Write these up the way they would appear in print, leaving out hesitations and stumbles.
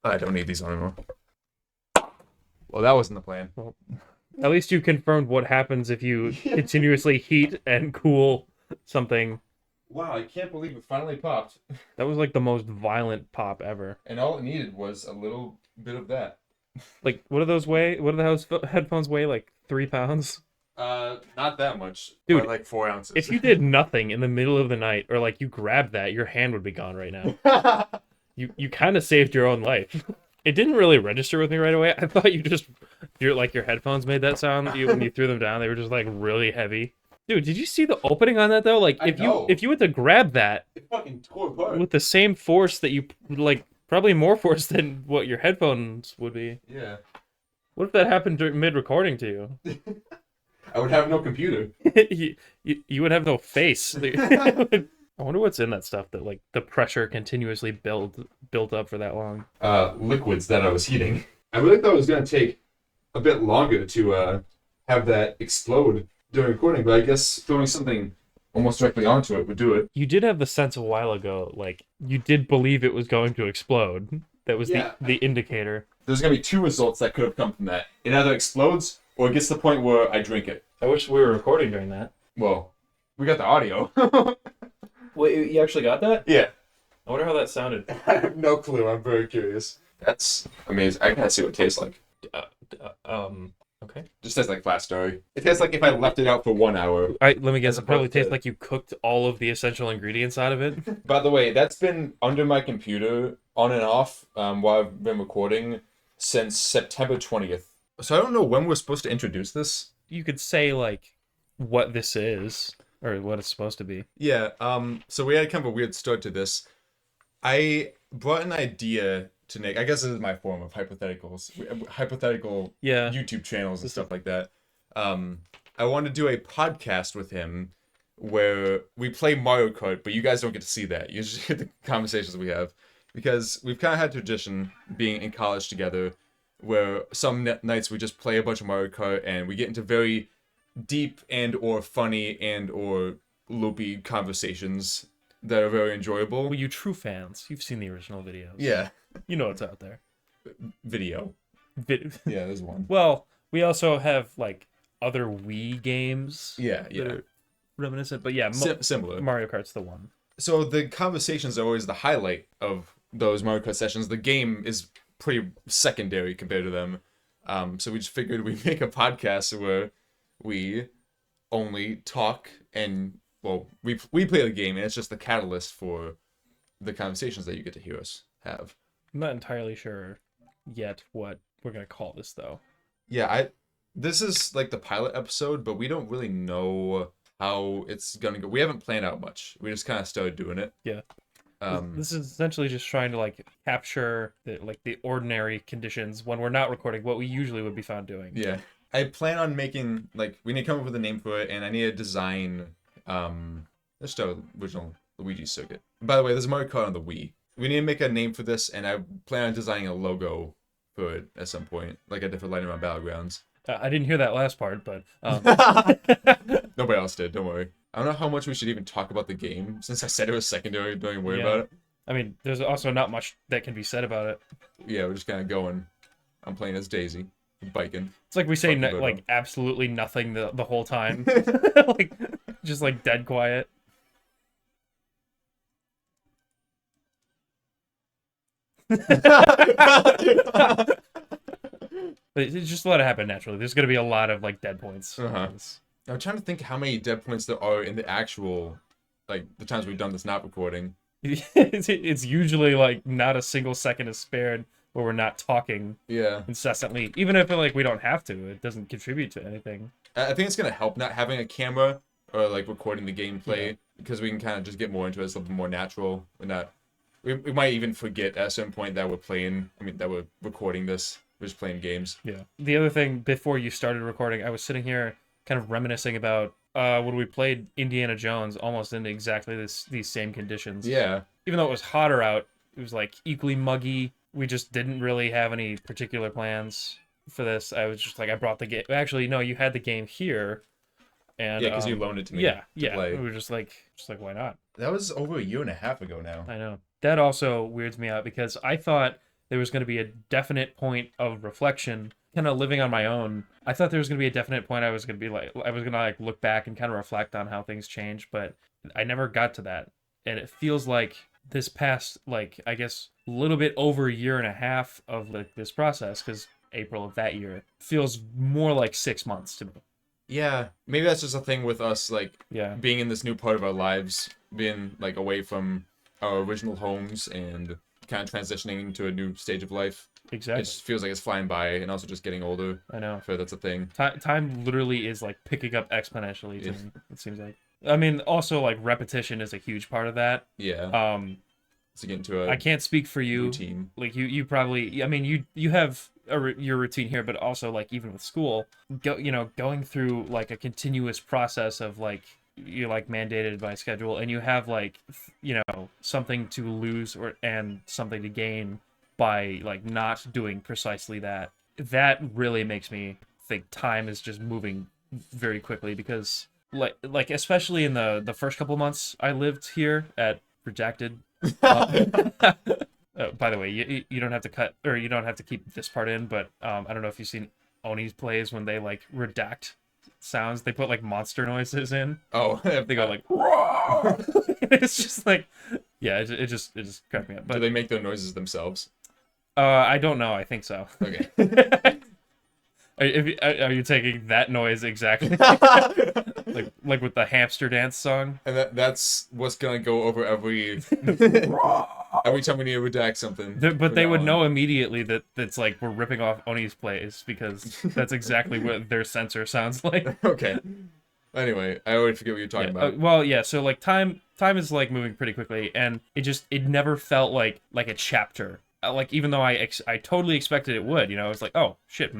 I don't need these anymore. Well, that wasn't the plan. Well, at least you confirmed what happens if you continuously heat and cool something. Wow, I can't believe it finally popped. That was like the most violent pop ever. And all it needed was a little bit of that. Like, what do those weigh? What do those headphones weigh? Like 3 pounds? Not that much. Dude, Probably like 4 ounces. If you did nothing in the middle of the night, or like you grabbed that, your hand would be gone right now. You kind of saved your own life. It didn't really register with me right away. I thought your headphones made that sound when you threw them down. They were just like really heavy. Dude, did you see the opening on that though? Like if you went to grab that, it fucking tore apart. with the same force that you like, probably more force than what your headphones would be. Yeah. What if that happened mid-recording to you? I would have no computer. you would have no face. I wonder what's in that stuff that like the pressure continuously built up for that long. Liquids that I was heating. I really thought it was gonna take a bit longer to have that explode during recording, but I guess throwing something almost directly onto it would do it. You did have the sense a while ago, like you did believe it was going to explode. That was the indicator. There's gonna be two results that could have come from that. It either explodes or it gets to the point where I drink it. I wish we were recording during that. Well, we got the audio. Wait, you actually got that? Yeah. I wonder how that sounded. I have no clue. I'm very curious. That's amazing. I gotta see what it tastes like. Okay. Just tastes like flat story. It tastes like if I left it out for 1 hour. Let me guess. It probably tastes like you cooked all of the essential ingredients out of it. By the way, that's been under my computer on and off while I've been recording since September 20th. So I don't know when we're supposed to introduce this. You could say like what this is or what it's supposed to be. Yeah. So we had kind of a weird start to this. I brought an idea to Nick. I guess this is my form of hypothetical YouTube channels and stuff like that. I want to do a podcast with him where we play Mario Kart, but you guys don't get to see that. You just hear the conversations we have. Because we've kind of had tradition being in college together where some nights we just play a bunch of Mario Kart and we get into very deep and or funny and or loopy conversations that are very enjoyable. Well, you true fans, you've seen the original videos. Yeah. You know what's out there. Video. Yeah, there's one. Well, we also have like other Wii games. Yeah. That are reminiscent, but yeah, similar. Mario Kart's the one. So the conversations are always the highlight of those Mario Kart sessions. The game is pretty secondary compared to them. So we just figured we'd make a podcast where we only talk and, well, we play the game and it's just the catalyst for the conversations that you get to hear us have. I'm not entirely sure yet what we're going to call this, though. Yeah, this is like the pilot episode, but we don't really know how it's going to go. We haven't planned out much. We just kind of started doing it. Yeah. This is essentially just trying to like capture the ordinary conditions when we're not recording, what we usually would be found doing. Yeah. I plan on making, like, we need to come up with a name for it, and I need to design, just our original Luigi circuit. By the way, there's Mario Kart on the Wii. We need to make a name for this, and I plan on designing a logo for it at some point, like I did for Lighting My Battlegrounds. I didn't hear that last part, but... Nobody else did, don't worry. I don't know how much we should even talk about the game, since I said it was secondary, don't even worry about it. I mean, there's also not much that can be said about it. Yeah, we're just kind of going. I'm playing as Daisy, biking. It's like we say absolutely nothing the whole time. Like, just like dead quiet. But just let it happen naturally. There's gonna be a lot of like dead points. I'm trying to think how many dead points there are in the actual, like, the times we've done this not recording. It's usually like not a single second is spared where we're not talking incessantly. Even if like we don't have to, it doesn't contribute to anything. I think it's gonna help not having a camera or like recording the gameplay because we can kind of just get more into it. It's a little more natural. We might even forget at a certain point that that we're recording this. We're just playing games. Yeah. The other thing, before you started recording, I was sitting here kind of reminiscing about when we played Indiana Jones almost in exactly these same conditions. Yeah. Even though it was hotter out, it was like equally muggy. We just didn't really have any particular plans for this. I was just like, I brought the game. Actually, no, you had the game here. And yeah, because you loaned it to me. Yeah. Play. We were just like, why not? That was over a year and a half ago now. I know. That also weirds me out because I thought there was going to be a definite point of reflection, kind of living on my own. I thought there was going to be a definite point I was going to like look back and kind of reflect on how things changed, but I never got to that. And it feels like this past, like, I guess a little bit over a year and a half of like this process, because April of that year feels more like 6 months to me. Yeah, maybe that's just a thing with us, like Yeah, being in this new part of our lives, being like away from our original homes and kind of transitioning into a new stage of life. It exactly. just feels like it's flying by, and also just getting older. I know. So that's a thing. Time literally is like picking up exponentially to Yeah. me. It seems like. I mean, also like repetition is a huge part of that. Yeah. Um, To get into I a can't speak for you. routine. Like you probably. I mean, you have your routine here, but also like even with school, going through like a continuous process of like you're like mandated by schedule, and you have like something to lose and something to gain by like not doing precisely that. That really makes me think time is just moving very quickly because like especially in the first couple months I lived here at Redacted. By the way, you don't have to cut or you don't have to keep this part in, but I don't know if you've seen Oni's plays when they like redact sounds. They put like monster noises in. Oh, They go like, it's just like, yeah, it just cracked me up. do But they make their noises themselves? I don't know. I think so. Okay. Are you taking that noise exactly like with the hamster dance song? And that's what's gonna go over every every time we need to redact something. But from they now would on. know immediately that that's like we're ripping off Oni's plays because that's exactly what their censor sounds like. Okay. Anyway, I already forget what you're talking about. Well, yeah. So like time is like moving pretty quickly, and it never felt like a chapter. Like even though I totally expected it would, it's like, oh shit,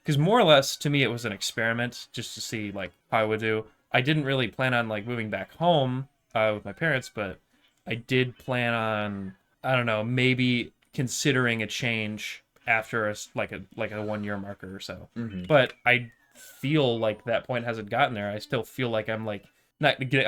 because more or less to me it was an experiment just to see like how I would do. I didn't really plan on like moving back home with my parents, but I did plan on, I don't know, maybe considering a change after a 1 year marker or so. Hmm. But I feel like that point hasn't gotten there. I still feel like I'm like not getting,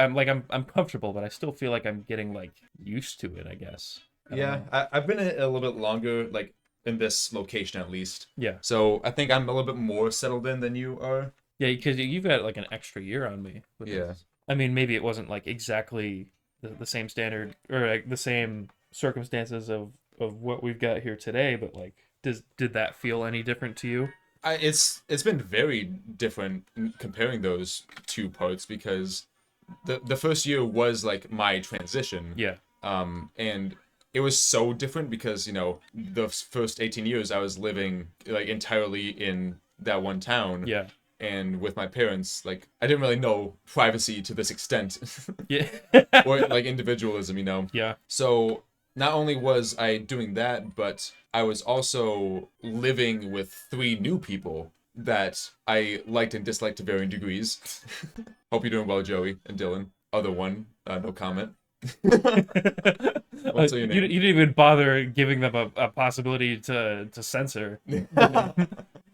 I'm comfortable, but I still feel like I'm getting like used to it, I guess. I don't Yeah, know. I've been a little bit longer, like in this location at least. Yeah. So I think I'm a little bit more settled in than you are. Yeah, because you've got like an extra year on me with Yeah. this. I mean, maybe it wasn't like exactly the same standard or like the same circumstances of what we've got here today, but like, did that feel any different to you? It's been very different comparing those two parts because the first year was like my transition. Yeah, And it was so different because the first 18 years I was living like entirely in that one town. yeah, And with my parents, like I didn't really know privacy to this extent, yeah, or like individualism. yeah. So not only was I doing that, but I was also living with three new people that I liked and disliked to varying degrees. Hope you're doing well, Joey and Dylan. Other one, no comment. What's your You name? didn't even bother giving them a possibility to censor. You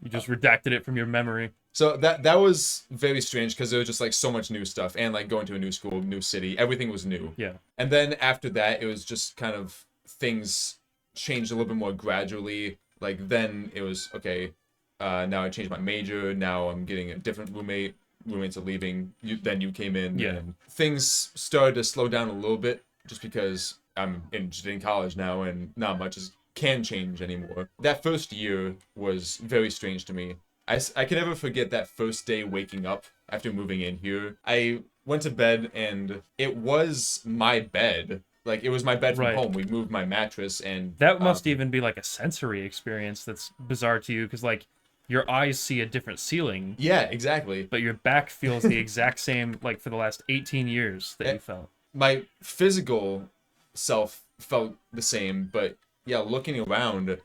just redacted it from your memory. So that was very strange because there was just like so much new stuff and like going to a new school, new city, everything was new. Yeah, And then after that, it was just kind of things changed a little bit more gradually. Like then it was okay. Now I changed my major. Now I'm getting a different roommate. Roommates are leaving. Then you came in. Yeah. And things started to slow down a little bit just because I'm interested in college now and not much can change anymore. That first year was very strange to me. I can never forget that first day waking up after moving in here. I went to bed and it was my bed. Like it was my bed from Right. home. We moved my mattress and that must even be like a sensory experience that's bizarre to you because like your eyes see a different ceiling, yeah, exactly. but your back feels the exact same like for the last 18 years that you felt. My physical self felt the same, but yeah, looking around,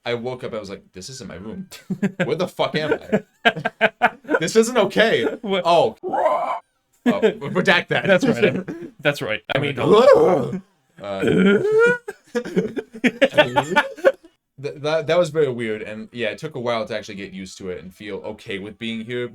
I woke up. I was like, "This isn't my room. Where the fuck am I? This isn't okay." What- Oh, redact that. That's right. That's right. I mean, That was very weird, and yeah, it took a while to actually get used to it and feel okay with being here.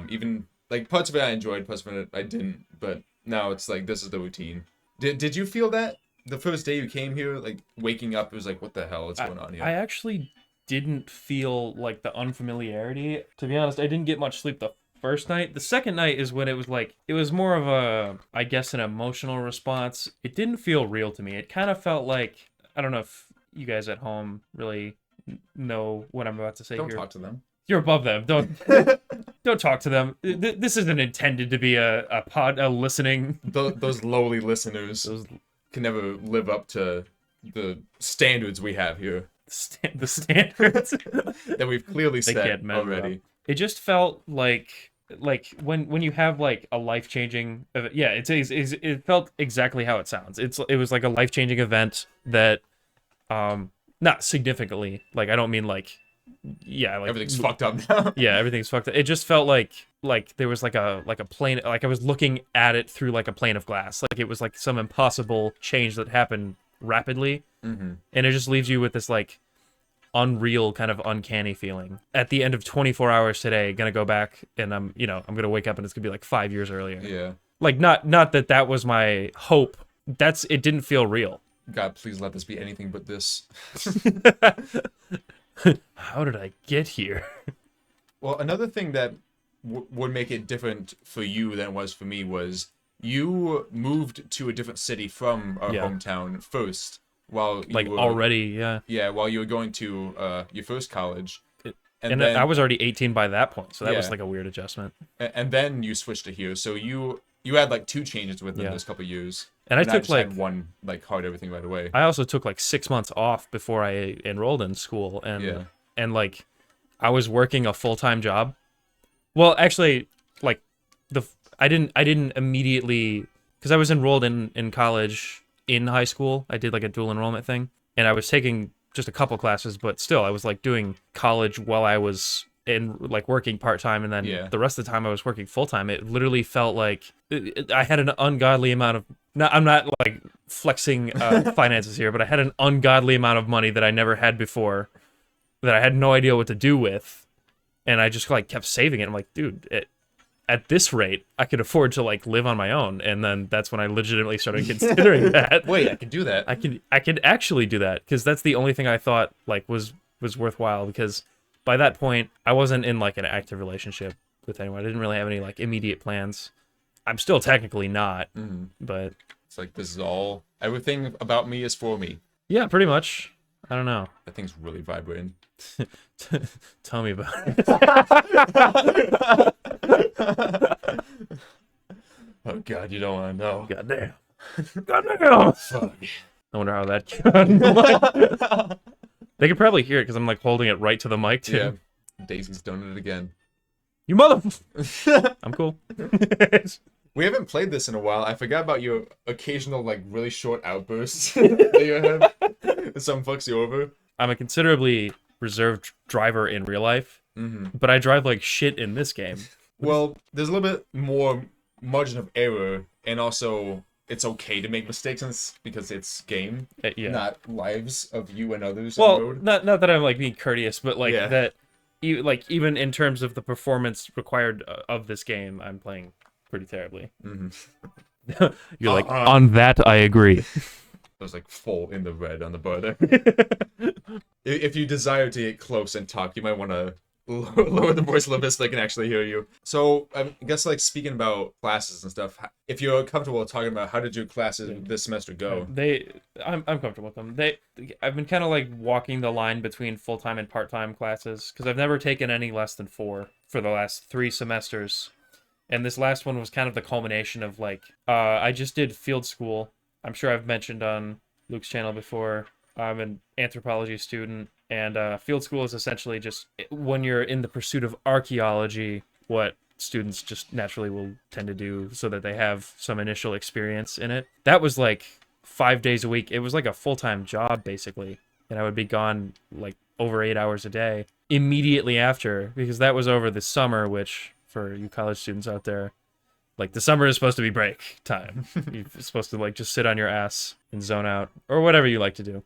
Even like parts of it I enjoyed, parts of it I didn't, but now it's like this is the routine. Did you feel that the first day you came here, like waking up, it was like, what the hell is going on here? I actually didn't feel like the unfamiliarity. To be honest, I didn't get much sleep the first night. The second night is when it was like, it was more of a, I guess, an emotional response. It didn't feel real to me. It kind of felt like, I don't know if you guys at home really know what I'm about to say Don't here. talk to them. You're above them. Don't talk to them. This isn't intended to be a listening. Those lowly listeners Those can never live up to the standards we have here the standards that we've clearly they set can't measure already. up. It just felt like when you have like a life-changing yeah, it felt exactly how it sounds. It was like a life-changing event that not significantly, like I don't mean like, yeah, like Everything's fucked up now. yeah, everything's fucked up. It just felt like there was like a plane, like I was looking at it through like a plane of glass. Like it was like some impossible change that happened rapidly. Mm-hmm. And it just leaves you with this like unreal kind of uncanny feeling. At the end of 24 hours today, gonna go back and I'm gonna wake up and it's gonna be like 5 years earlier. Yeah. Like not that was my hope. It didn't feel real. God, please let this be anything but this. How did I get here? Well, another thing that would make it different for you than it was for me was you moved to a different city from our hometown first, while you like were, already, yeah. Yeah, while you were going to your first college. And then, I was already 18 by that point, so that was Yeah. like a weird adjustment. And then you switched to here, so you had like 2 changes within Yeah. those couple years. And I took just like had one like hard everything right away. I also took like 6 months off before I enrolled in school, and Yeah. and like I was working a full-time job. Well, actually, like I didn't immediately, because I was enrolled in college in high school. I did like a dual enrollment thing, and I was taking just a couple classes, but still I was like doing college while I was in like working part-time, and then the rest of the time I was working full-time. It literally felt like I had an ungodly amount of, I'm not like flexing finances here, but I had an ungodly amount of money that I never had before, that I had no idea what to do with, and I just like kept saving it. I'm like, dude, at this rate, I could afford to like live on my own. And then that's when I legitimately started considering that. Wait, I can do that. I could actually do that, because that's the only thing I thought like was worthwhile, because by that point I wasn't in like an active relationship with anyone. I didn't really have any like immediate plans. I'm still technically not, but it's like, this is all, everything about me is for me. yeah, pretty much. I don't know. That thing's really vibrating. Tell me about it. Oh God, you don't want to know. Goddamn. Goddamn. Fuck. I wonder how that got. They could probably hear it because I'm like holding it right to the mic too. Yeah. Daisy's done it again. You mother. I'm cool. We haven't played this in a while. I forgot about your occasional like really short outbursts that you have. Some fucks you over. I'm a considerably reserved driver in real life, but I drive like shit in this game. Well, there's a little bit more margin of error, and also it's okay to make mistakes in this because it's game, Yeah. not lives of you and others on the Well, road. not that I'm like being courteous, but like that, like even in terms of the performance required of this game, I'm playing pretty terribly. You're like, on that I agree. It was like full in the red on the bar there. If you desire to get close and talk, you might want to lower the voice a little bit so they can actually hear you. So I guess like speaking about classes and stuff, if you're comfortable talking about how did your classes this semester go? I'm comfortable with them. I've been kind of like walking the line between full-time and part-time classes, because I've never taken any less than 4 for the last 3 semesters. And this last one was kind of the culmination of like, I just did field school. I'm sure I've mentioned on Luke's channel before, I'm an anthropology student, and field school is essentially just when you're in the pursuit of archaeology, what students just naturally will tend to do so that they have some initial experience in it. That was like 5 days a week. It was like a full-time job, basically, and I would be gone like over 8 hours a day immediately after, because that was over the summer, which, for you college students out there, like the summer is supposed to be break time. You're supposed to like just sit on your ass and zone out, or whatever you like to do.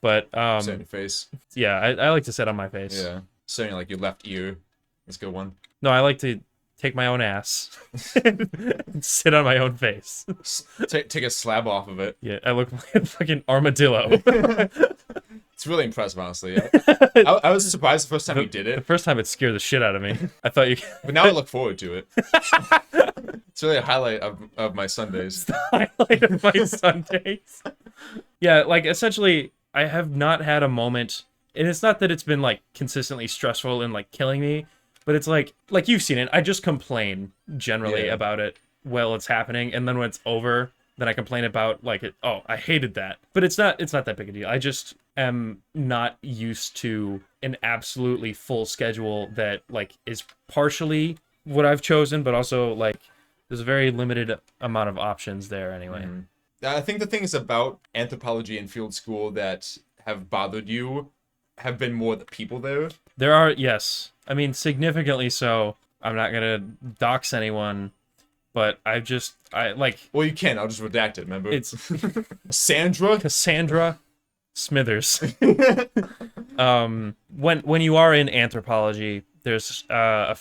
But Sit on your face. yeah, I like to sit on my face. Yeah. Sitting like your left ear. Let's go one. No, I like to take my own ass and sit on my own face. Take a slab off of it. Yeah, I look like a fucking armadillo. It's really impressive, honestly. I was surprised the first time you did The it, first time it scared the shit out of me. I thought you but now I look forward to it. It's really a highlight of my Sundays. the highlight of my Sundays. Yeah, like essentially I have not had a moment, and it's not that it's been like consistently stressful and like killing me, but it's like you've seen it. I just complain generally Yeah. about it while it's happening, and then when it's over, then I complain about like it. Oh, I hated that, but it's not that big a deal. I just am not used to an absolutely full schedule that like is partially what I've chosen, but also like there's a very limited amount of options there anyway. Mhm. I think the things about anthropology and field school that have bothered you have been more the people there. There are, yes, I mean significantly so. I'm not gonna dox anyone, but I like Well, you can. I'll just redact it. Remember, it's Sandra. Cassandra Smithers. When you are in anthropology, there's a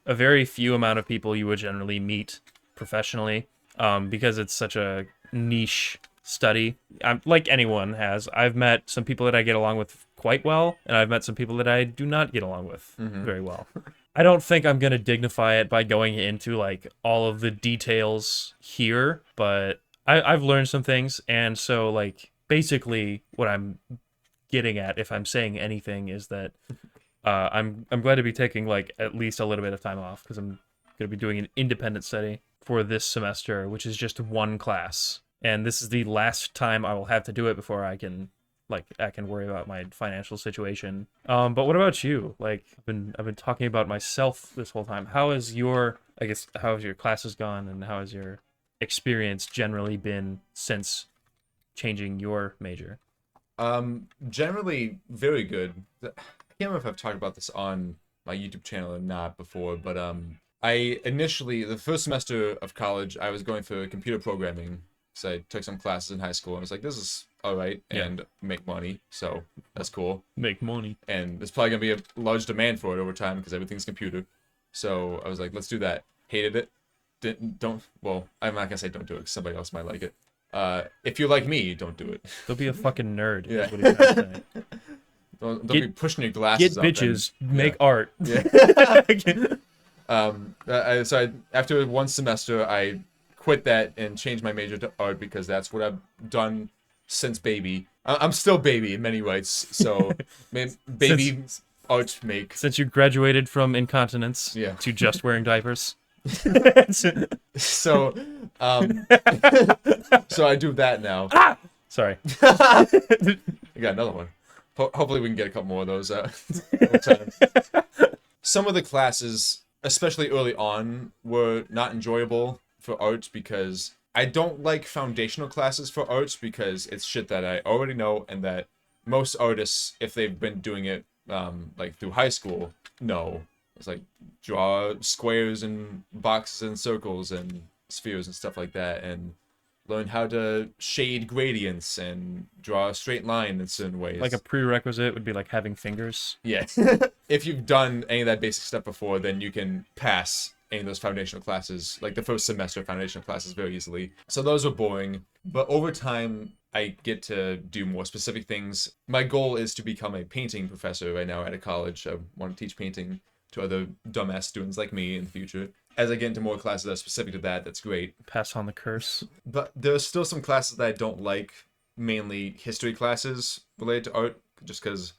very few amount of people you would generally meet professionally, because it's such a niche study. Like anyone has, I've met some people that I get along with quite well, and I've met some people that I do not get along with very well. I don't think I'm gonna dignify it by going into like all of the details here, but I've learned some things, and so like basically what I'm getting at, if I'm saying anything, is that I'm glad to be taking like at least a little bit of time off because I'm gonna be doing an independent study for this semester, which is just one class, and this is the last time I will have to do it before I can worry about my financial situation. But what about you? Like I've been talking about myself this whole time. How has your classes gone, and how has your experience generally been since changing your major? Generally very good. I can't remember if I've talked about this on my YouTube channel or not before, but I initially, the first semester of college, I was going for computer programming. So I took some classes in high school and I was like, this is all right, Yeah. and make money, so that's cool. Make money. And there's probably gonna be a large demand for it over time because everything's computer. So I was like, let's do that. Hated it. Well, I'm not gonna say don't do it 'cause somebody else might like it. If you like me, don't do it. Don't be a fucking nerd. Yeah. Is what he's trying to say. Don't Get- be pushing your glasses Get up and- bitches. yeah. Make art. Yeah. After one semester, I quit that and changed my major to art because that's what I've done since baby. I'm still baby in many ways, so baby art make. Since you graduated from incontinence Yeah. to just wearing diapers. So, so I do that now. Sorry. I got another one. Hopefully we can get a couple more of those over time. Some of the classes, especially early on, were not enjoyable for art because I don't like foundational classes for art because it's shit that I already know and that most artists, if they've been doing it like through high school, know. It's like draw squares and boxes and circles and spheres and stuff like that, and learn how to shade gradients and draw a straight line in certain ways. Like a prerequisite would be like having fingers. Yeah. If you've done any of that basic stuff before, then you can pass any of those foundational classes, like the first semester foundational classes, very easily. So those were boring. But over time, I get to do more specific things. My goal is to become a painting professor right now at a college. I want to teach painting to other dumbass students like me in the future. As I get into more classes that are specific to that, that's great. Pass on the curse. But there's still some classes that I don't like, mainly history classes related to art, just because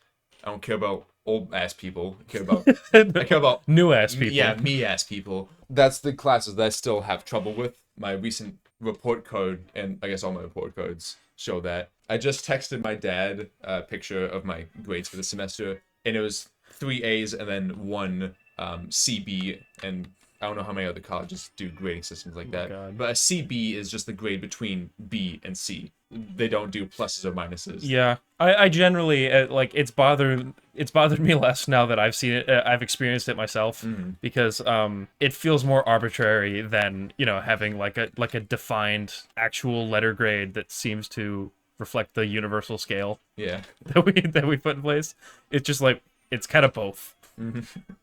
I don't care about old ass people. I care about New ass people. yeah, me ass people. That's the classes that I still have trouble with. My recent report card, and I guess all my report cards show that. I just texted my dad a picture of my grades for the semester, and it was 3 A's and then 1 CB, and I don't know how many other colleges do grading systems like that. God. But a CB is just the grade between B and C. They don't do pluses or minuses. Yeah, I generally like it's bothered me less now that I've seen it. I've experienced it myself because it feels more arbitrary than having like a defined actual letter grade that seems to reflect the universal scale Yeah. that we put in place. It's just like it's kind of both.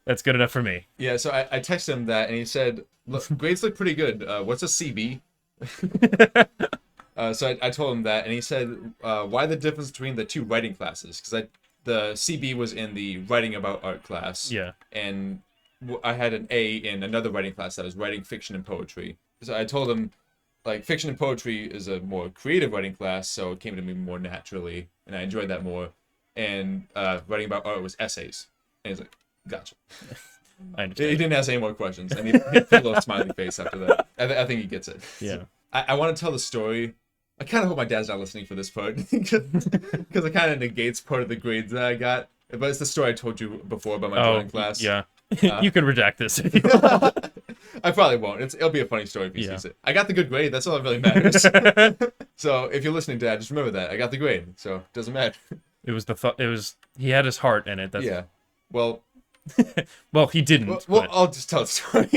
That's good enough for me. Yeah, so I texted him that, and he said, look, grades look pretty good. What's a CB? So I told him that, and he said, why the difference between the two writing classes? Because the CB was in the writing about art class, Yeah. and I had an A in another writing class that was writing fiction and poetry. So I told him, like, fiction and poetry is a more creative writing class, so it came to me more naturally, and I enjoyed that more. And writing about art was essays. And he's like, gotcha. I He understand. didn't ask any more questions, and he put a little smiley face after that. I think he gets it. Yeah. I want to tell the story. I kind of hope my dad's not listening for this part, because it kind of negates part of the grades that I got. But it's the story I told you before about my drawing class. Yeah. You can redact this if you I probably won't. It'll be a funny story if he Yeah. sees it. I got the good grade. That's all that really matters. So if you're listening, Dad, just remember that I got the grade. So it doesn't matter. It was the thought. It was he had his heart in it. That's Yeah. Well, well, he didn't. well, but... I'll just tell the story.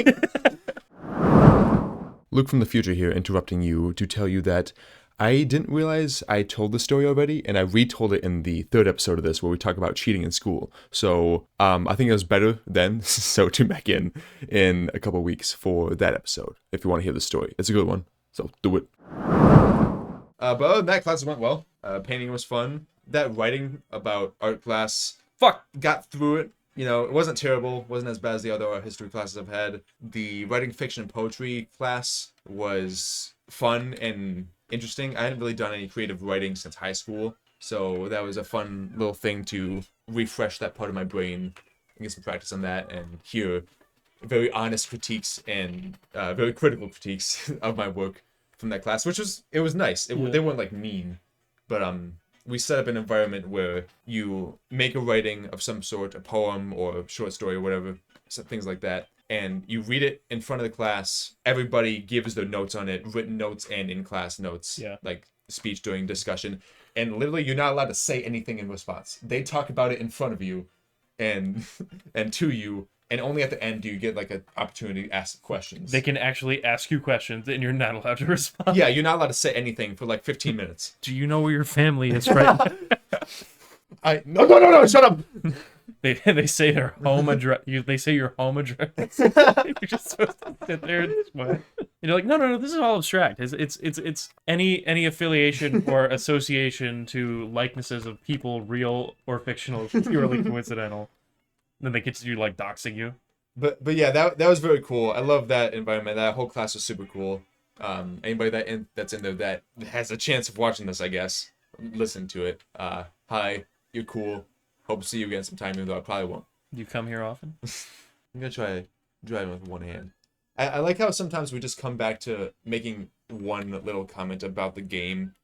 Luke from the future here, interrupting you to tell you that I didn't realize I told the story already, and I retold it in the third episode of this where we talk about cheating in school. So I think it was better then, so tune back in a couple of weeks for that episode if you want to hear the story. It's a good one, so do it. But other than that, class went well. Painting was fun. That writing about art class, got through it. You know, it wasn't terrible. Wasn't as bad as the other art history classes I've had. The writing fiction and poetry class was fun and interesting. I hadn't really done any creative writing since high school, so that was a fun little thing to refresh that part of my brain and get some practice on that and hear very honest critiques and very critical critiques of my work from that class, which was nice. They weren't like mean, but we set up an environment where you make a writing of some sort, a poem or a short story or whatever, things like that, and you read it in front of the class. Everybody gives their notes on it, written notes and in-class notes, like speech during discussion, and literally you're not allowed to say anything in response. They talk about it in front of you and to you, and only at the end do you get like an opportunity to ask questions. They can actually ask you questions, and you're not allowed to respond. Yeah, you're not allowed to say anything for like 15 minutes. Do you know where your family is right now? No, shut up. They say their home address. They say your home address. You're just supposed to sit there and sweat. And you're like, no. This is all abstract. It's any affiliation or association to likenesses of people, real or fictional, purely coincidental. Then they get to do like doxing you. But yeah, that was very cool. I love that environment. That whole class was super cool. Anybody that's in there that has a chance of watching this, I guess, listen to it. Hi, you're cool. Hope to see you again sometime, even though I probably won't. You come here often? I'm gonna try driving with one hand. I like how sometimes we just come back to making one little comment about the game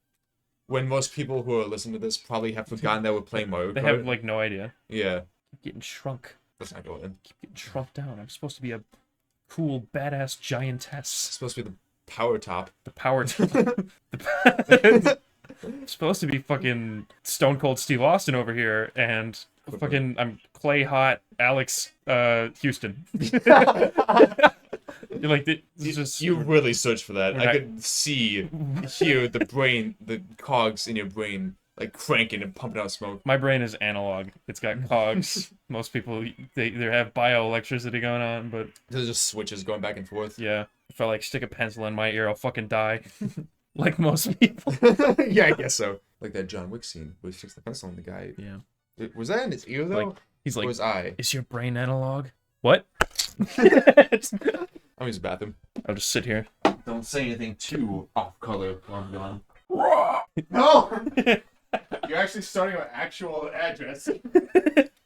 when most people who are listening to this probably have forgotten that we're playing Mario Kart. They have like no idea. Yeah. Keep getting shrunk. Let's not go in. Keep getting shrunk down. I'm supposed to be a cool, badass giantess. It's supposed to be the power top. The power top. I'm supposed to be fucking Stone Cold Steve Austin over here, and fucking I'm Clay Hot Alex Houston. You're like, you really searched for that. I Right. could hear the cogs in your brain like cranking and pumping out smoke. My brain is analog. It's got cogs. Most people they either have bioelectricity going on, but There's just switches going back and forth. yeah, if I like stick a pencil in my ear, I'll fucking die. Like most people. Yeah, I guess so. Like that John Wick scene where he sticks the pencil in the guy. Yeah. Was that in his ear though? Like he's or like, his eye? is your brain analog? What? I'll use the bathroom. I'll just sit here. Don't say anything too off color while I'm gone. No! You're actually starting an actual address.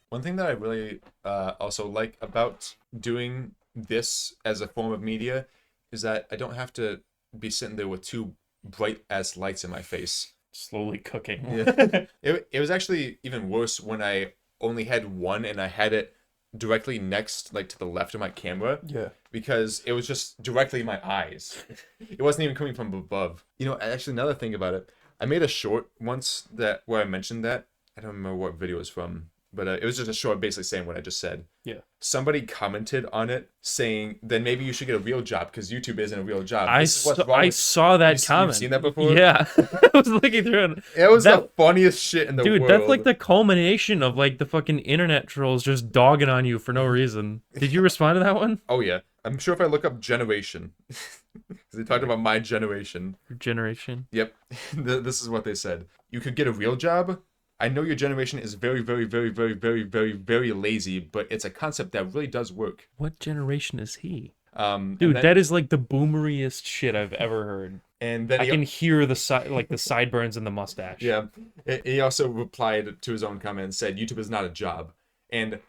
One thing that I really also like about doing this as a form of media is that I don't have to be sitting there with two bright ass lights in my face. Slowly cooking. Yeah. It was actually even worse when I only had one and I had it directly next, like to the left of my camera. Yeah. Because it was just directly in my eyes. It wasn't even coming from above. You know, actually, another thing about it, I made a short once where I mentioned that. I don't remember what video it was from. But it was just a short, basically saying what I just said. Yeah. Somebody commented on it saying, then maybe you should get a real job because YouTube isn't a real job. I This is what's wrong I with- saw that You've comment. seen that before? Yeah. I was looking through it. It was That- the funniest shit in the Dude, world. that's like the culmination of like the fucking internet trolls just dogging on you for no reason. Did you respond to that one? Oh, yeah. I'm sure if I look up generation, because they talked about my generation. Your generation. Yep. This is what they said. You could get a real job. I know your generation is very, very, very, very, very, very, very lazy, but it's a concept that really does work. What generation is he? And Dude, then- that is like the boomeriest shit I've ever heard. And then I can hear the the sideburns and the mustache. Yeah. He also replied to his own comment and said, YouTube is not a job. And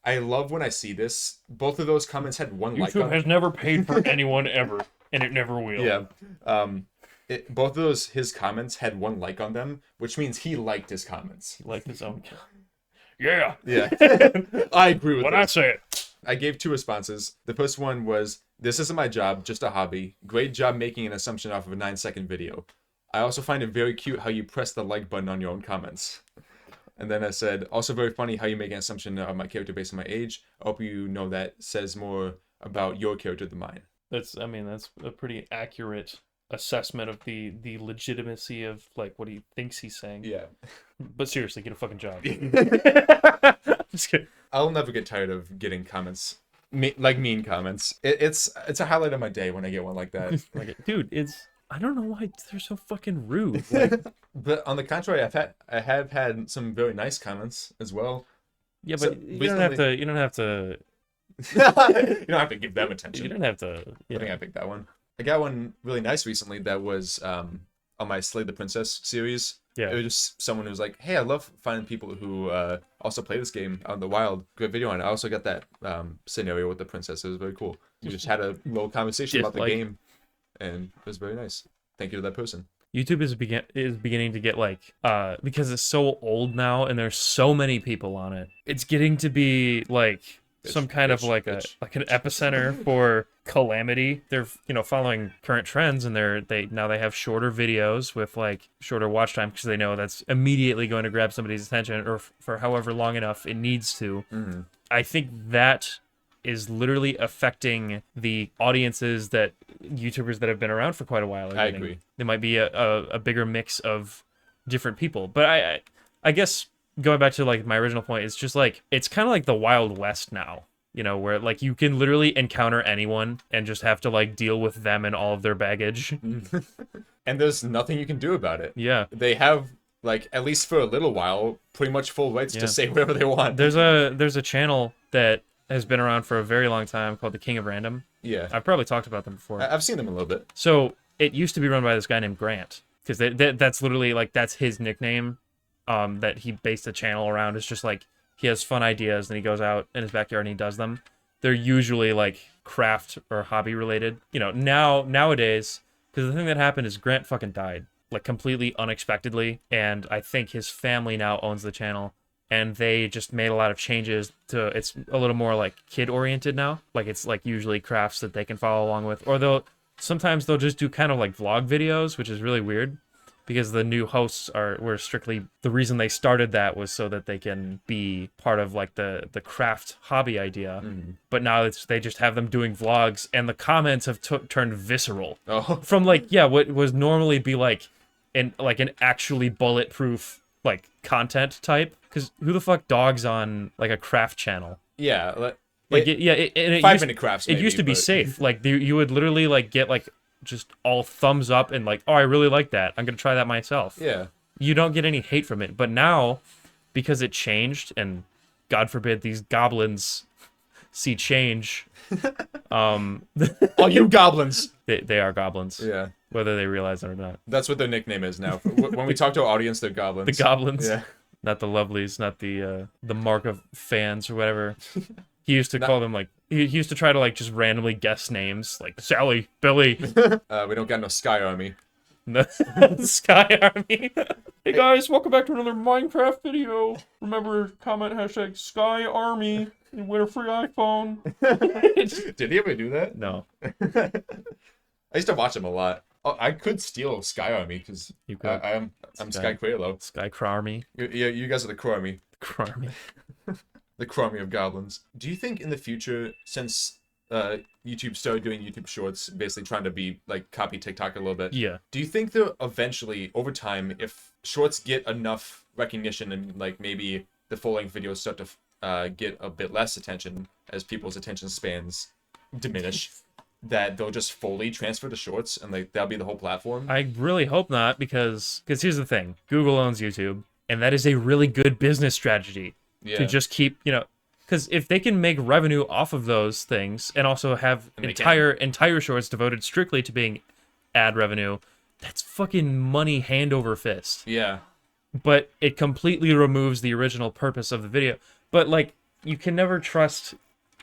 I love when I see this. Both of those comments had one like YouTube on has never paid for anyone ever, and it never will. Yeah. Both of his comments had one like on them, which means he liked his comments. He liked his own. Yeah. Yeah. I agree with When I this. say it. I gave 2 responses. The first one was, this isn't my job, just a hobby. Great job making an assumption off of a 9-second video. I also find it very cute how you press the like button on your own comments. And then I said, also very funny how you make an assumption of my character based on my age. I hope you know that says more about your character than mine. That's a pretty accurate assessment of the legitimacy of like what he thinks he's saying. Yeah. But seriously, get a fucking job. Just kidding. I'll never get tired of getting comments. Mean comments. It's a highlight of my day when I get one like that. Like, dude, I don't know why they're so fucking rude. Like, But on the contrary, I have had some very nice comments as well. yeah, So, but you don't have to. You don't have to. You don't have to give them attention. You don't have to. I think I picked that one. I got one really nice recently that was on my Slay the Princess series. Yeah. It was just someone who was like, hey, I love finding people who also play this game out in the wild. Great video on it. I also got that scenario with the princess. It was very cool. We just had a little conversation about the Like- game, and it was very nice. Thank you to that person. YouTube is beginning to get like because it's so old now and there's so many people on it. It's getting to be like some kind of like an epicenter for calamity. They're following current trends and they now have shorter videos with like shorter watch time because they know that's immediately going to grab somebody's attention or for however long enough it needs to. Mm-hmm. I think that is literally affecting the audiences that YouTubers that have been around for quite a while are I getting. agree. There might be a bigger mix of different people. But I guess going back to like my original point, it's just like it's kind of like the Wild West now, where like you can literally encounter anyone and just have to like deal with them and all of their baggage. And there's nothing you can do about it. Yeah. They have, like, at least for a little while, pretty much full rights Yeah. to say whatever they want. There's a channel that has been around for a very long time called the King of Random. Yeah. I've probably talked about them before. I've seen them a little bit. So it used to be run by this guy named Grant, because that's literally like that's his nickname. That he based the channel around. It's just like he has fun ideas and he goes out in his backyard and he does them. They're usually like craft or hobby related. Nowadays, because the thing that happened is Grant fucking died like completely unexpectedly, and I think his family now owns the channel. And they just made a lot of changes to it's a little more like kid oriented now. Like it's like usually crafts that they can follow along with. Or sometimes they'll just do kind of like vlog videos, which is really weird because the new hosts were strictly the reason they started that was so that they can be part of like the craft hobby idea. Mm-hmm. But now they just have them doing vlogs and the comments have turned visceral. Oh. From like what was normally be like an actually bulletproof like content type, because who the fuck dogs on like a craft channel? Yeah. Like it 5-minute crafts. it used to be safe. Like you would literally like get like just all thumbs up and like, oh, I really like that. I'm gonna try that myself. Yeah. You don't get any hate from it. But now, because it changed, and God forbid these goblins see change. All you goblins. They are goblins. Yeah. Whether they realize it or not. That's what their nickname is now. When we talk to our audience, they're goblins. The goblins. Yeah. Not the lovelies, not the mark of fans or whatever. He used to call them like he used to try to like just randomly guess names like Sally, Billy, We don't got no Sky Army. the Sky Army. Hey guys, welcome back to another Minecraft video. Remember, comment hashtag Sky Army and win a free iPhone. Did he ever do that? No, I used to watch him a lot. Oh, I could steal Sky Army because You could. I'm Sky Quelo. Sky Crarmy. You guys are the Crow Army. Crarmy. The crummy of goblins. Do you think in the future, since YouTube started doing YouTube Shorts, basically trying to be like copy TikTok a little bit, Yeah. do you think that eventually, over time, if Shorts get enough recognition and like maybe the full-length videos start to get a bit less attention as people's attention spans diminish, that they'll just fully transfer to Shorts and like that'll be the whole platform? I really hope not, because here's the thing. Google owns YouTube, and that is a really good business strategy Yeah. to just keep, because if they can make revenue off of those things and also have And they entire shorts devoted strictly to being ad revenue, that's fucking money hand over fist. Yeah. But it completely removes the original purpose of the video. But like, you can never trust,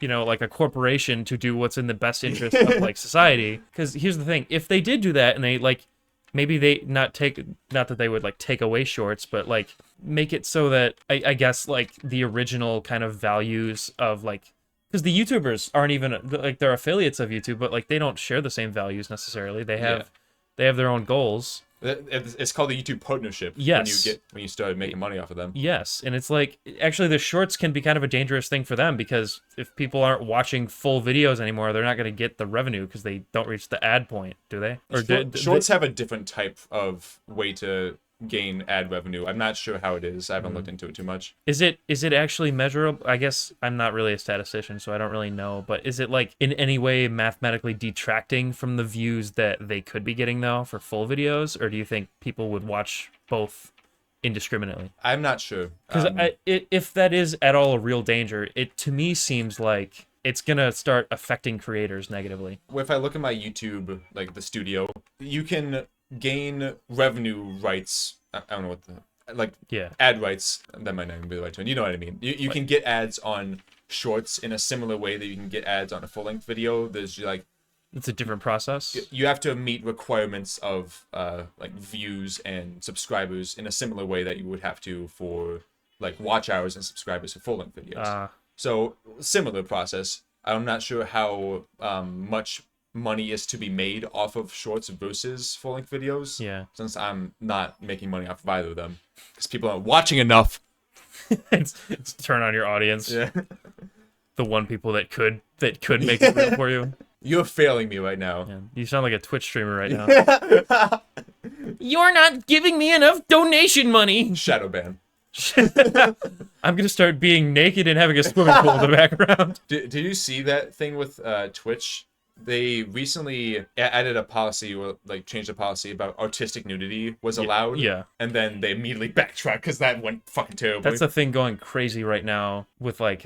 like a corporation to do what's in the best interest of like society. Because here's the thing: if they did do that, and they like, maybe they not that they would like take away shorts, but like make it so that I guess like the original kind of values of like, because the YouTubers aren't even like, they're affiliates of YouTube, but like they don't share the same values necessarily. They have their own goals. It's called the YouTube partnership. Yes. When you start making money off of them. Yes, and it's like, actually the shorts can be kind of a dangerous thing for them, because if people aren't watching full videos anymore, they're not going to get the revenue because they don't reach the ad point, do they? Or Shorts have a different type of way to gain ad revenue. I'm not sure how it is. I haven't looked into it too much. Is it actually measurable? I guess I'm not really a statistician, so I don't really know, but is it like in any way mathematically detracting from the views that they could be getting though for full videos, or do you think people would watch both indiscriminately? I'm not sure. Because if that is at all a real danger, it to me seems like it's gonna start affecting creators negatively. If I look at my YouTube, like the studio, you can gain revenue rights. I don't know what ad rights. That might not even be the right term. You know what I mean. You can get ads on shorts in a similar way that you can get ads on a full-length video. There's like, it's a different process. You have to meet requirements of like views and subscribers in a similar way that you would have to for like watch hours and subscribers for full-length videos. So similar process. I'm not sure how much money is to be made off of shorts versus full-length videos. Yeah. Since I'm not making money off of either of them, because people aren't watching enough. it's turn on your audience. Yeah. The one people that could make it real for you. You're failing me right now. Yeah. You sound like a Twitch streamer right now. You're not giving me enough donation money. Shadow ban. I'm gonna start being naked and having a swimming pool in the background. Did you see that thing with Twitch? They recently added a policy, or like changed a policy about artistic nudity was allowed. Yeah. And then they immediately backtracked because that went fucking terribly. That's a thing going crazy right now with like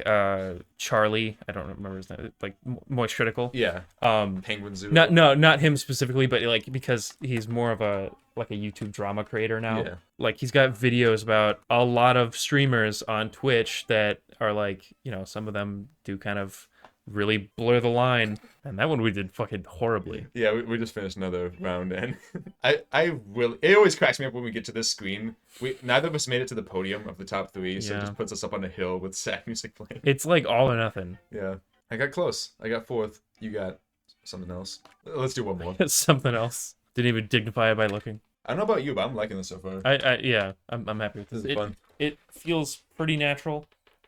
Charlie. I don't remember his name. Like Moist Critical. Yeah. Penguin Zoo. Not him specifically, but like because he's more of a YouTube drama creator now. Yeah. Like he's got videos about a lot of streamers on Twitch that are like, some of them do kind of really blur the line, and that one we did fucking horribly. Yeah, we just finished another round, and it always cracks me up when we get to this screen. Neither of us made it to the podium of the top three, so it just puts us up on a hill with sad music playing. It's like all or nothing. Yeah, I got close. I got fourth. You got something else. Let's do one more. Something else. Didn't even dignify it by looking. I don't know about you, but I'm liking this so far. I'm happy with this. This is fun. It feels pretty natural,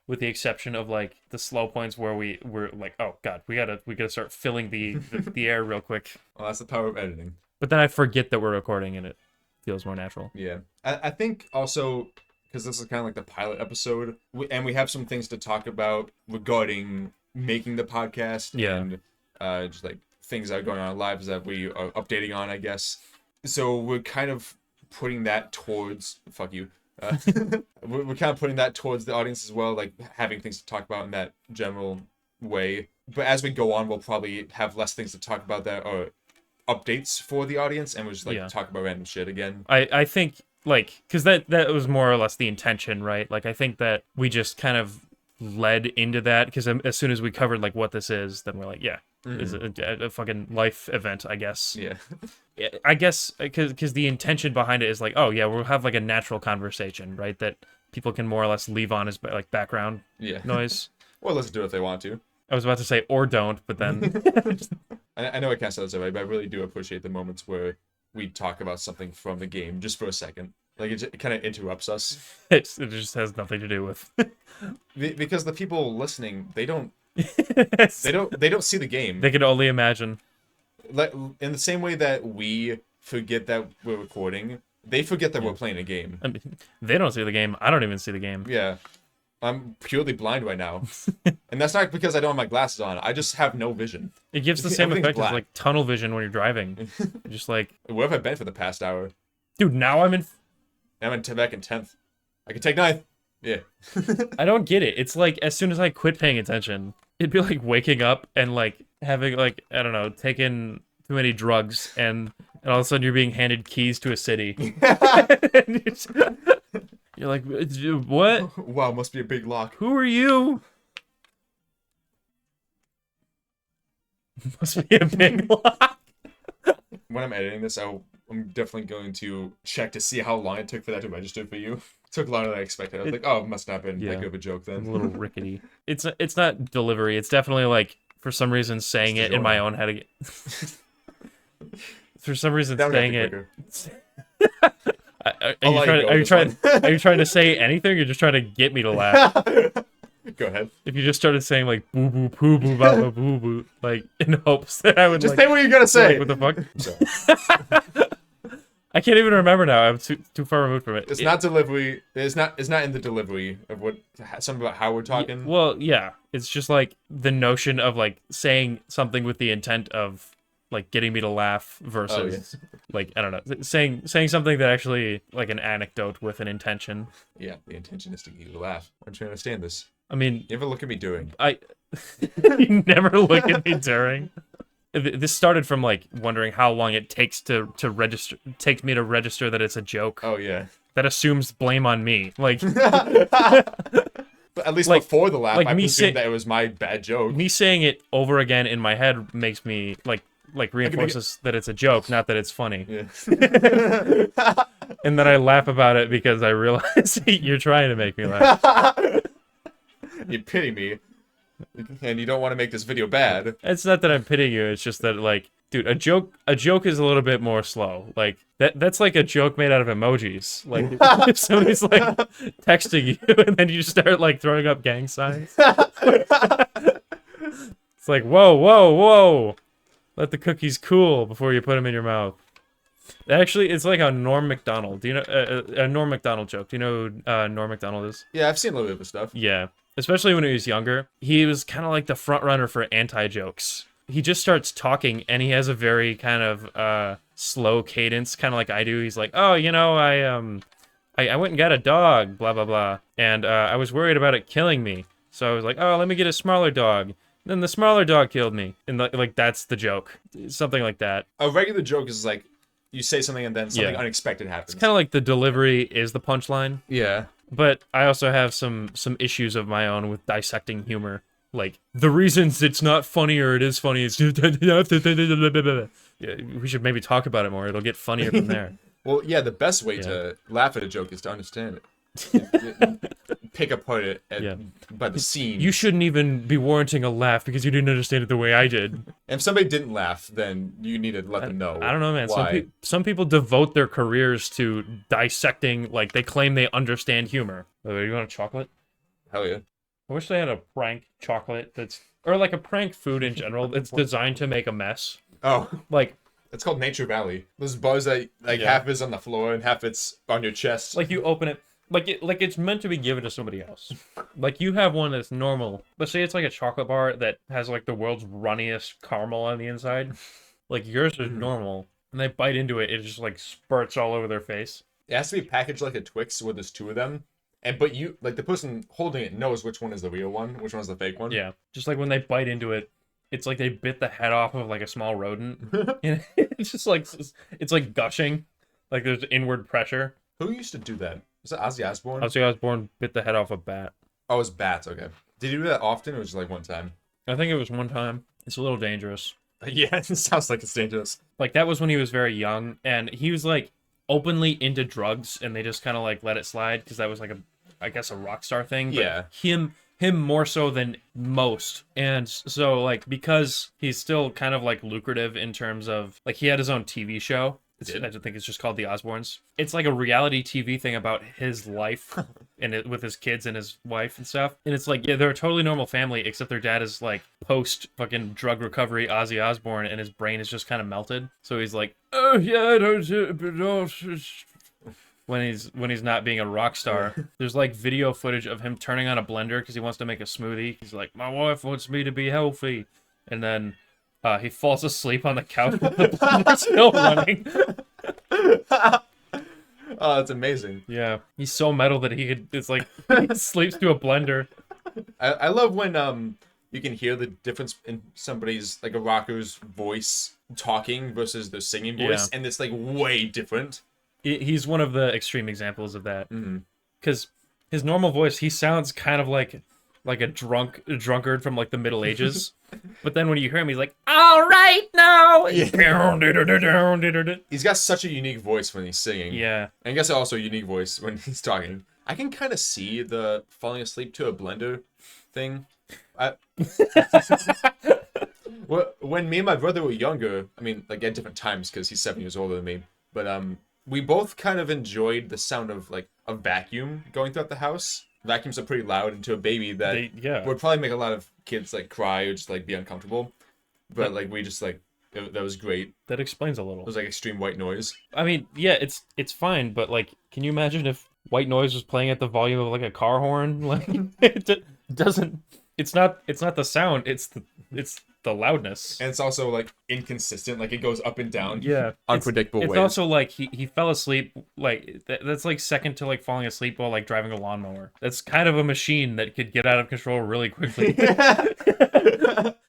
with the exception of like the slow points where we're like, oh god, we gotta start filling the air real quick. Well, that's the power of editing. But then I forget that we're recording and it feels more natural. Yeah, I think also because this is kind of like the pilot episode, and we have some things to talk about regarding making the podcast and just like things that are going on in our lives that we are updating on, I guess. So we're kind of putting that towards fuck you. We're kind of putting that towards the audience as well, like having things to talk about in that general way. But as we go on, we'll probably have less things to talk about that are updates for the audience, and we'll just like talk about random shit again. I think like, because that was more or less the intention, right? Like I think that we just kind of led into that because as soon as we covered like what this is, then we're like, is a fucking life event, I guess. Yeah. I guess because the intention behind it is like, oh yeah, we'll have like a natural conversation, right? That people can more or less leave on as like background noise. Or listen to it if they want to. I was about to say or don't, but then I know I can't say this already, but I really do appreciate the moments where we talk about something from the game just for a second. Like it kind of interrupts us It just has nothing to do with. because the people listening, they don't see the game. They can only imagine. Like in the same way that we forget that we're recording, they forget that we're playing a game. I mean, they don't see the game. I don't even see the game. Yeah. I'm purely blind right now. And that's not because I don't have my glasses on. I just have no vision. It gives the same Everything's effect black. as like tunnel vision when you're driving. Just like, Where have I been for the past hour? dude, now I'm in. Back in 10th. I can take 9th. Yeah. I don't get it. It's like as soon as I quit paying attention, it'd be like waking up and like having like, I don't know, taken too many drugs and all of a sudden you're being handed keys to a city. And you're like, what? Wow, must be a big lock. Who are you? Must be a big lock. When I'm editing this, I'm definitely going to check to see how long it took for that to register for you. It took longer than I expected. I was like, oh, it must not have been that good of a joke then. A little rickety. It's not delivery. It's definitely like, for some reason, saying it in my own head again. For some reason, saying it. Are you trying to say anything, or you're just trying to get me to laugh? Go ahead. If you just started saying like boo boo poo boo ba ba boo boo, like in hopes that I would just like, say what you're gonna say. Like, what the fuck? I can't even remember now. I'm too far removed from it. It's not delivery. It's not in the delivery of what something about how we're talking. Well, yeah. It's just like the notion of like saying something with the intent of like getting me to laugh versus like, I don't know, saying something that actually like an anecdote with an intention. Yeah, the intention is to get you to laugh. I'm trying to understand this. I mean, you ever look at me during? You never look at me during. This started from like wondering how long it takes to register. Takes me to register that it's a joke. Oh yeah. That assumes blame on me. Like, but at least like, before the laugh, like I presumed that it was my bad joke. Me saying it over again in my head makes me like reinforces that it's a joke, not that it's funny. Yeah. And then I laugh about it because I realize you're trying to make me laugh. You pity me, and you don't want to make this video bad. It's not that I'm pitying you. It's just that, like, dude, a joke is a little bit more slow. Like that's like a joke made out of emojis. Like if somebody's like texting you and then you start like throwing up gang signs. It's like whoa, whoa, whoa. Let the cookies cool before you put them in your mouth. Actually, it's like a Norm Macdonald. Do you know a Norm Macdonald joke? Do you know who Norm Macdonald is? Yeah, I've seen a little bit of his stuff. Yeah. Especially when he was younger. He was kind of like the front runner for anti-jokes. He just starts talking, and he has a very kind of slow cadence, kind of like I do. He's like, oh, you know, I went and got a dog, blah, blah, blah. And I was worried about it killing me. So I was like, oh, let me get a smaller dog. Then the smaller dog killed me. And like that's the joke. Something like that. A regular joke is like, you say something and then something unexpected happens. It's kind of like the delivery is the punchline. Yeah. But I also have some issues of my own with dissecting humor. Like, the reasons it's not funny or it is funny is... Yeah, we should maybe talk about it more. It'll get funnier from there. Well, yeah, the best way to laugh at a joke is to understand it. Pick apart it by the scene. You shouldn't even be warranting a laugh because you didn't understand it the way I did. And if somebody didn't laugh, then you need to let them know. I don't know, man. Why. Some people devote their careers to dissecting, like, they claim they understand humor. Oh, you want a chocolate? Hell yeah. I wish they had a prank chocolate that's... Or, like, a prank food in general that's designed to make a mess. Oh. Like... It's called Nature Valley. Those bars that, like, half is on the floor and half it's on your chest. Like, you open it... Like it's meant to be given to somebody else. Like, you have one that's normal. Let's say it's like a chocolate bar that has like the world's runniest caramel on the inside. Like, yours is normal. And they bite into it, it just like spurts all over their face. It has to be packaged like a Twix where there's 2 of them. But you, like, the person holding it knows which one is the real one, which one's the fake one. Yeah. Just like when they bite into it, it's like they bit the head off of like a small rodent. And it's just like, it's like gushing. Like there's inward pressure. Who used to do that? Was it Ozzy Osbourne? Ozzy Osbourne bit the head off a bat. Oh, it was bats, okay. Did he do that often, or was it like one time? I think it was one time. It's a little dangerous. Yeah, it sounds like it's dangerous. Like, that was when he was very young, and he was, like, openly into drugs, and they just kind of, like, let it slide, because that was, like, I guess a rock star thing. But yeah. Him more so than most. And so, like, because he's still kind of, like, lucrative in terms of, like, he had his own TV show, I think it's just called The Osbournes. It's like a reality TV thing about his life with his kids and his wife and stuff. And it's like, yeah, they're a totally normal family, except their dad is like post fucking drug recovery Ozzy Osbourne, and his brain is just kind of melted. So he's like, oh yeah, I don't. When he's not being a rock star. There's like video footage of him turning on a blender because he wants to make a smoothie. He's like, my wife wants me to be healthy, and then he falls asleep on the couch with the blender still running. Oh, that's amazing. Yeah, he's so metal that it's like he sleeps to a blender. I love when you can hear the difference in somebody's, like a rocker's voice talking versus their singing voice, and it's like way different. He's one of the extreme examples of that. Mm-hmm. Because his normal voice, he sounds kind of like a drunkard from like the Middle Ages. But then when you hear him, he's like, all right now. Yeah. He's got such a unique voice when he's singing. Yeah. And I guess also a unique voice when he's talking. I can kind of see the falling asleep to a blender thing. When me and my brother were younger, I mean, like at different times because he's 7 years older than me, but we both kind of enjoyed the sound of like a vacuum going throughout the house. Vacuums are pretty loud, and to a baby that would probably make a lot of kids like cry or just like be uncomfortable. But like we just like that was great. That explains a little. It was like extreme white noise. I mean, yeah, it's fine, but like, can you imagine if white noise was playing at the volume of like a car horn? Like it doesn't. It's not the sound. It's the loudness. And it's also like inconsistent. Like it goes up and down. Yeah, unpredictable ways. It's also like he fell asleep. Like that's like second to like falling asleep while like driving a lawnmower. That's kind of a machine that could get out of control really quickly.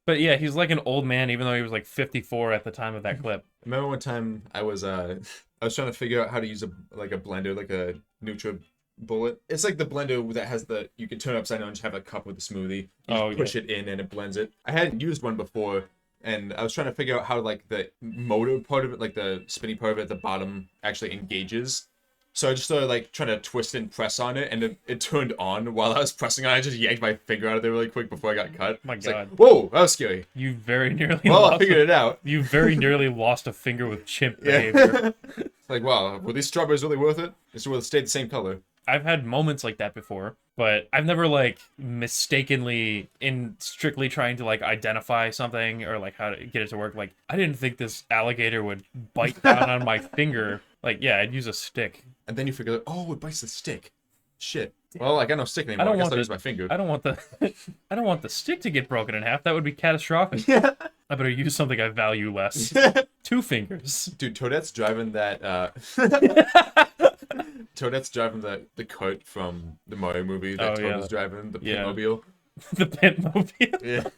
But yeah, he's like an old man, even though he was like 54 at the time of that clip. Remember one time I was trying to figure out how to use a blender, like a NutriBullet. It's like the blender that has you can turn it upside down and just have a cup with a smoothie. You just push it in and it blends it. I hadn't used one before, and I was trying to figure out how like the motor part of it, like the spinny part of it at the bottom, actually engages. So I just started like trying to twist and press on it, and it turned on while I was pressing on it. I just yanked my finger out of there really quick before I got cut. My God. Like, whoa, that was scary. You very nearly I figured it out. You very nearly lost a finger with chimp behavior. It's like, wow, were these strawberries really worth it? It's worth stayed the same color. I've had moments like that before, but I've never like mistakenly in strictly trying to like identify something or like how to get it to work. Like, I didn't think this alligator would bite down on my finger. Like, yeah, I'd use a stick. And then you figure, oh, it bites the stick. Shit. Well, I got no stick anymore. I guess I'll use my finger. I don't want the stick to get broken in half. That would be catastrophic. Yeah. I better use something I value less. 2 fingers. Dude, Toadette's driving that Toadette's driving the cart from the Mario movie that Toad was driving, the Pitmobile. The Pitmobile. Yeah.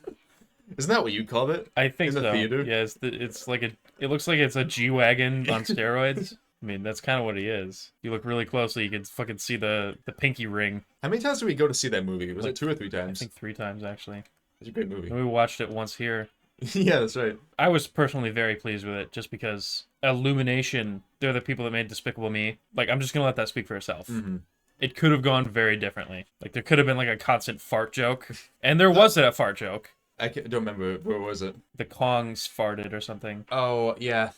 Isn't that what you called it? I think so. In the theater? Yeah, it's like it looks like it's a G-Wagon on steroids. I mean, that's kind of what he is. You look really closely, you can fucking see the pinky ring. How many times did we go to see that movie? Was it 2 or 3 times? I think 3 times, actually. It's a great movie. And we watched it once here. Yeah, that's right. I was personally very pleased with it, just because Illumination, they're the people that made Despicable Me. Like, I'm just gonna let that speak for itself. Mm-hmm. It could have gone very differently. Like, there could have been, like, a constant fart joke. And there was a fart joke. I don't remember. Where was it? The Kongs farted or something. Oh, yeah.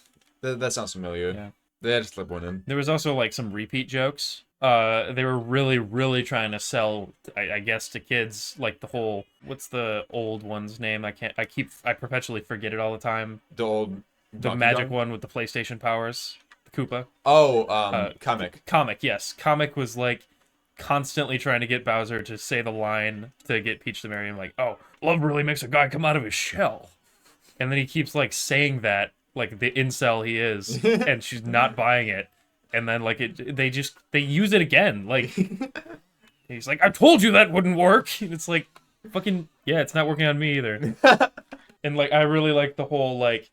That sounds familiar. Yeah. They had to slip one in. There was also, like, some repeat jokes. They were really, really trying to sell, I guess, to kids, like, the whole... What's the old one's name? I perpetually forget it all the time. The magic one with the PlayStation powers. The Koopa. Oh, Comic. Comic, yes. Comic was, like, constantly trying to get Bowser to say the line to get Peach to marry him, like, oh, love really makes a guy come out of his shell. And then he keeps, like, saying that, like, the incel he is, and she's not buying it. And then, like, they use it again. Like, he's like, I told you that wouldn't work. And it's like, fucking, yeah, it's not working on me either. And, like, I really like the whole, like,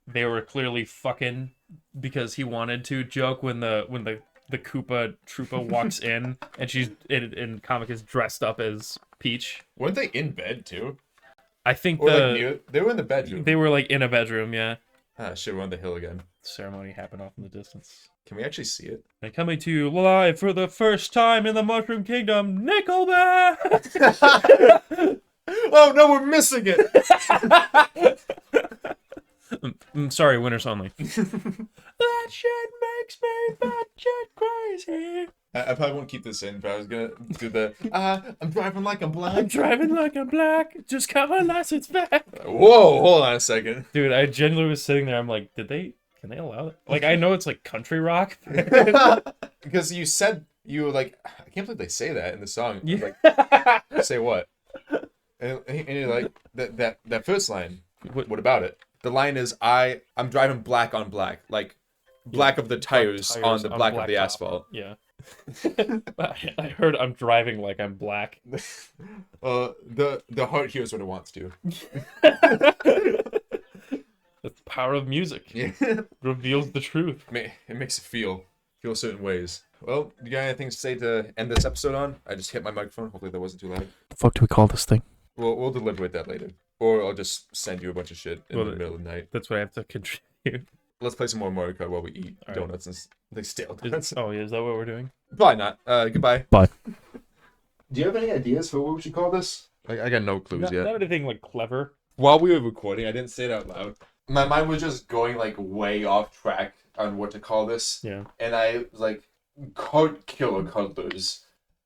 they were clearly fucking because he wanted to joke when the Koopa Troopa walks in and she's in Comic is dressed up as Peach. Weren't they in bed too? I think they were in the bedroom. They were like in a bedroom, yeah. Ah, shit, we're on the hill again. The ceremony happened off in the distance. Can we actually see it? And coming to you live for the first time in the Mushroom Kingdom, Nickelback! Oh no, we're missing it! I'm sorry, winners only. That shit! I probably won't keep this in, but I was gonna do the I'm driving like I'm black. I'm driving like I'm black. Just got my license back. Whoa, hold on a second. Dude, I genuinely was sitting there. I'm like, can they allow it? Like, I know it's like country rock. Because you said you were like, I can't believe they say that in the song. Yeah. Like, say what? And you're like, that first line. What about it? The line is I'm driving black on black, like black of the tires on the black of the top. asphalt. Yeah. I heard I'm driving like I'm black. The heart hears what it wants to. The power of music. Yeah. Reveals the truth. It makes it feel certain ways. Well, you got anything to say to end this episode on? I just hit my microphone. Hopefully that wasn't too loud. The fuck do we call this thing? We'll deliberate that later. Or I'll just send you a bunch of shit in the middle of the night. That's what I have to contribute. Let's play some more Mario Kart while we eat All donuts and like stale donuts. Is that what we're doing? Probably not. Goodbye. Bye. Do you have any ideas for what we should call this? I got no clues yet. Not anything like clever. While we were recording, I didn't say it out loud. My mind was just going like way off track on what to call this. Yeah. And I was like, Cart Killer Cuddlers.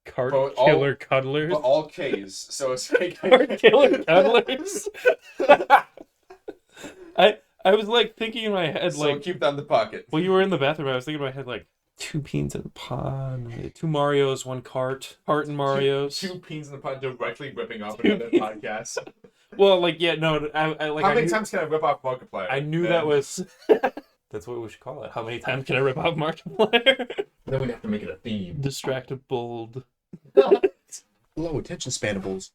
Cart Killer Cuddlers? But all K's. So it's like... Cart Killer Cuddlers? I was like thinking in my head So like... keep that in the pocket. Well, you were in the bathroom. I was thinking in my head like, 2 peas in a pod, 2 Marios, 1 cart and Marios. Two peas in the pod directly ripping off another podcast. Well, like, yeah, no, I like... How many times can I rip off Markiplier? I knew that was... That's what we should call it. How many times can I rip off Markiplier? Then we'd have to make it a theme. Distracted, bold. Low attention spanables.